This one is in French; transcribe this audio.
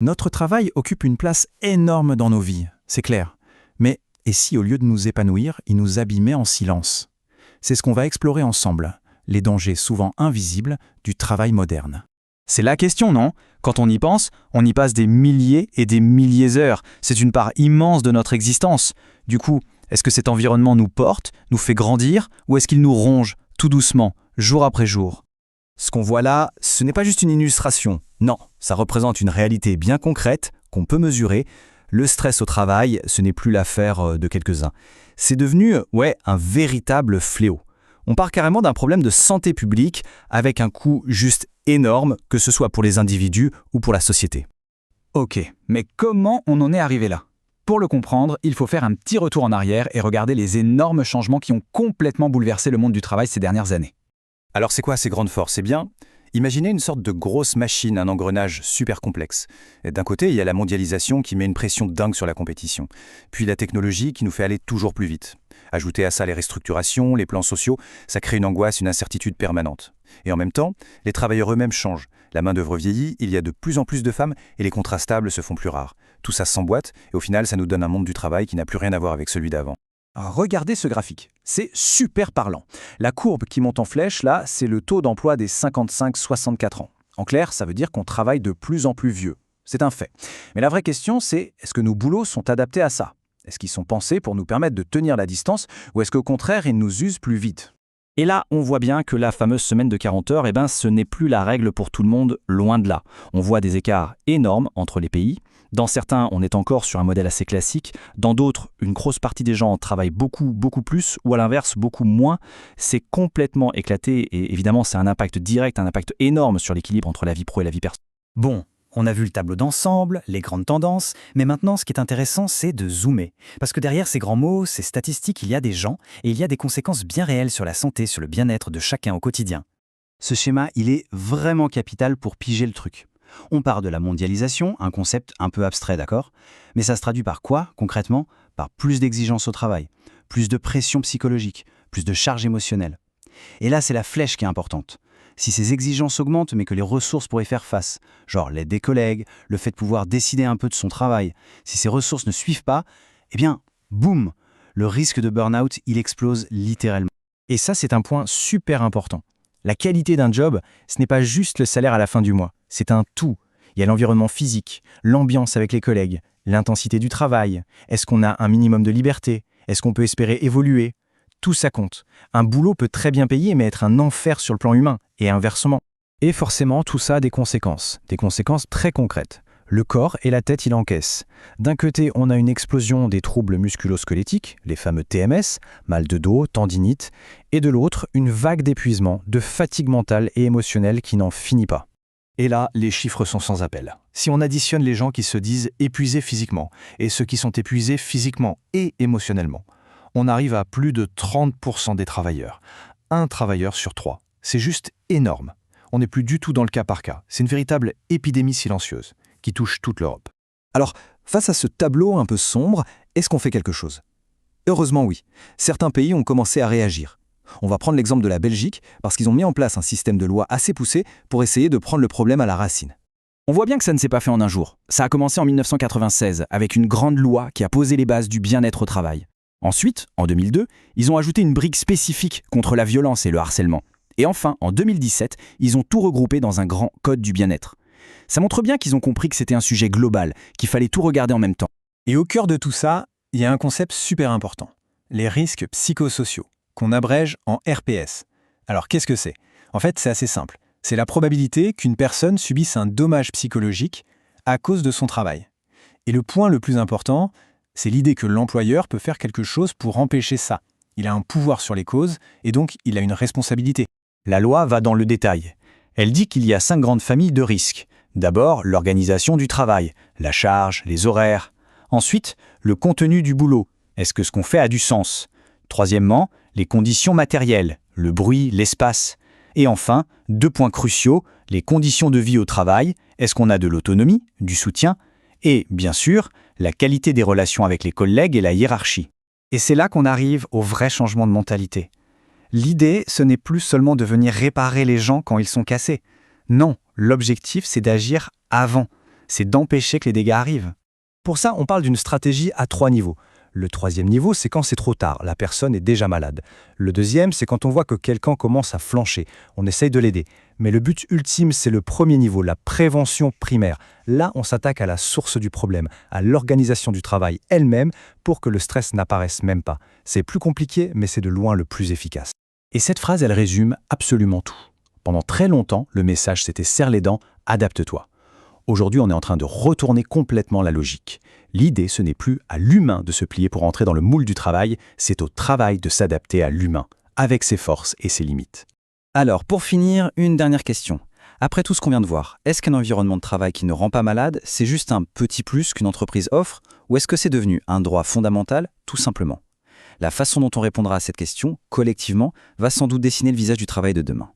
Notre travail occupe une place énorme dans nos vies, c'est clair. Mais et si au lieu de nous épanouir, il nous abîmait en silence? C'est ce qu'on va explorer ensemble, les dangers souvent invisibles du travail moderne. C'est la question, non? Quand on y pense, on y passe des milliers et des milliers d'heures. C'est une part immense de notre existence. Du coup, est-ce que cet environnement nous porte, nous fait grandir, ou est-ce qu'il nous ronge, tout doucement, jour après jour? Ce qu'on voit là, ce n'est pas juste une illustration. Non, ça représente une réalité bien concrète qu'on peut mesurer. Le stress au travail, ce n'est plus l'affaire de quelques-uns. C'est devenu, un véritable fléau. On part carrément d'un problème de santé publique avec un coût juste énorme, que ce soit pour les individus ou pour la société. Ok, mais comment on en est arrivé là? Pour le comprendre, il faut faire un petit retour en arrière et regarder les énormes changements qui ont complètement bouleversé le monde du travail ces dernières années. Alors c'est quoi ces grandes forces? Eh bien, imaginez une sorte de grosse machine, un engrenage super complexe. Et d'un côté, il y a la mondialisation qui met une pression dingue sur la compétition. Puis la technologie qui nous fait aller toujours plus vite. Ajoutez à ça les restructurations, les plans sociaux, ça crée une angoisse, une incertitude permanente. Et en même temps, les travailleurs eux-mêmes changent. La main-d'œuvre vieillit, il y a de plus en plus de femmes et les contrats stables se font plus rares. Tout ça s'emboîte et au final, ça nous donne un monde du travail qui n'a plus rien à voir avec celui d'avant. Regardez ce graphique, c'est super parlant. La courbe qui monte en flèche, là, c'est le taux d'emploi des 55-64 ans. En clair, ça veut dire qu'on travaille de plus en plus vieux. C'est un fait. Mais la vraie question, c'est est-ce que nos boulots sont adaptés à ça? Est-ce qu'ils sont pensés pour nous permettre de tenir la distance ou est-ce qu'au contraire, ils nous usent plus vite? Et là, on voit bien que la fameuse semaine de 40 heures, ce n'est plus la règle pour tout le monde, loin de là. On voit des écarts énormes entre les pays. Dans certains, on est encore sur un modèle assez classique. Dans d'autres, une grosse partie des gens travaillent beaucoup, beaucoup plus, ou à l'inverse, beaucoup moins. C'est complètement éclaté et évidemment, c'est un impact direct, un impact énorme sur l'équilibre entre la vie pro et la vie perso. Bon, on a vu le tableau d'ensemble, les grandes tendances, mais maintenant ce qui est intéressant, c'est de zoomer. Parce que derrière ces grands mots, ces statistiques, il y a des gens et il y a des conséquences bien réelles sur la santé, sur le bien-être de chacun au quotidien. Ce schéma, il est vraiment capital pour piger le truc. On part de la mondialisation, un concept un peu abstrait, d'accord? Mais ça se traduit par quoi, concrètement? Par plus d'exigences au travail, plus de pression psychologique, plus de charge émotionnelle. Et là, c'est la flèche qui est importante. Si ces exigences augmentent mais que les ressources pourraient faire face, genre l'aide des collègues, le fait de pouvoir décider un peu de son travail, si ces ressources ne suivent pas, eh bien, boum, le risque de burn-out, il explose littéralement. Et ça, c'est un point super important. La qualité d'un job, ce n'est pas juste le salaire à la fin du mois, c'est un tout. Il y a l'environnement physique, l'ambiance avec les collègues, l'intensité du travail, est-ce qu'on a un minimum de liberté, est-ce qu'on peut espérer évoluer? Tout ça compte. Un boulot peut très bien payer mais être un enfer sur le plan humain, et inversement. Et forcément, tout ça a des conséquences très concrètes. Le corps et la tête, il encaissent. D'un côté, on a une explosion des troubles musculo-squelettiques, les fameux TMS, mal de dos, tendinite, et de l'autre, une vague d'épuisement, de fatigue mentale et émotionnelle qui n'en finit pas. Et là, les chiffres sont sans appel. Si on additionne les gens qui se disent épuisés physiquement et ceux qui sont épuisés physiquement et émotionnellement, on arrive à plus de 30% des travailleurs. Un travailleur sur 3. C'est juste énorme. On n'est plus du tout dans le cas par cas. C'est une véritable épidémie silencieuse qui touche toute l'Europe. Alors, face à ce tableau un peu sombre, est-ce qu'on fait quelque chose? Heureusement oui. Certains pays ont commencé à réagir. On va prendre l'exemple de la Belgique parce qu'ils ont mis en place un système de loi assez poussé pour essayer de prendre le problème à la racine. On voit bien que ça ne s'est pas fait en un jour. Ça a commencé en 1996 avec une grande loi qui a posé les bases du bien-être au travail. Ensuite, en 2002, ils ont ajouté une brique spécifique contre la violence et le harcèlement. Et enfin, en 2017, ils ont tout regroupé dans un grand code du bien-être. Ça montre bien qu'ils ont compris que c'était un sujet global, qu'il fallait tout regarder en même temps. Et au cœur de tout ça, il y a un concept super important, les risques psychosociaux, qu'on abrège en RPS. Alors qu'est-ce que c'est? En fait, c'est assez simple. C'est la probabilité qu'une personne subisse un dommage psychologique à cause de son travail. Et le point le plus important, c'est l'idée que l'employeur peut faire quelque chose pour empêcher ça. Il a un pouvoir sur les causes et donc il a une responsabilité. La loi va dans le détail. Elle dit qu'il y a 5 grandes familles de risques. D'abord, l'organisation du travail, la charge, les horaires. Ensuite, le contenu du boulot. Est-ce que ce qu'on fait a du sens? Troisièmement, les conditions matérielles, le bruit, l'espace. Et enfin, 2 points cruciaux, les conditions de vie au travail. Est-ce qu'on a de l'autonomie, du soutien? Et, bien sûr, la qualité des relations avec les collègues et la hiérarchie. Et c'est là qu'on arrive au vrai changement de mentalité. L'idée, ce n'est plus seulement de venir réparer les gens quand ils sont cassés. Non, l'objectif, c'est d'agir avant, c'est d'empêcher que les dégâts arrivent. Pour ça, on parle d'une stratégie à 3 niveaux. Le 3e niveau, c'est quand c'est trop tard, la personne est déjà malade. Le 2e, c'est quand on voit que quelqu'un commence à flancher, on essaye de l'aider. Mais le but ultime, c'est le 1er niveau, la prévention primaire. Là, on s'attaque à la source du problème, à l'organisation du travail elle-même pour que le stress n'apparaisse même pas. C'est plus compliqué, mais c'est de loin le plus efficace. Et cette phrase, elle résume absolument tout. Pendant très longtemps, le message c'était serre les dents, adapte-toi. Aujourd'hui, on est en train de retourner complètement la logique. L'idée, ce n'est plus à l'humain de se plier pour entrer dans le moule du travail, c'est au travail de s'adapter à l'humain, avec ses forces et ses limites. Alors, pour finir, une dernière question. Après tout ce qu'on vient de voir, est-ce qu'un environnement de travail qui ne rend pas malade, c'est juste un petit plus qu'une entreprise offre, ou est-ce que c'est devenu un droit fondamental, tout simplement ? La façon dont on répondra à cette question, collectivement, va sans doute dessiner le visage du travail de demain.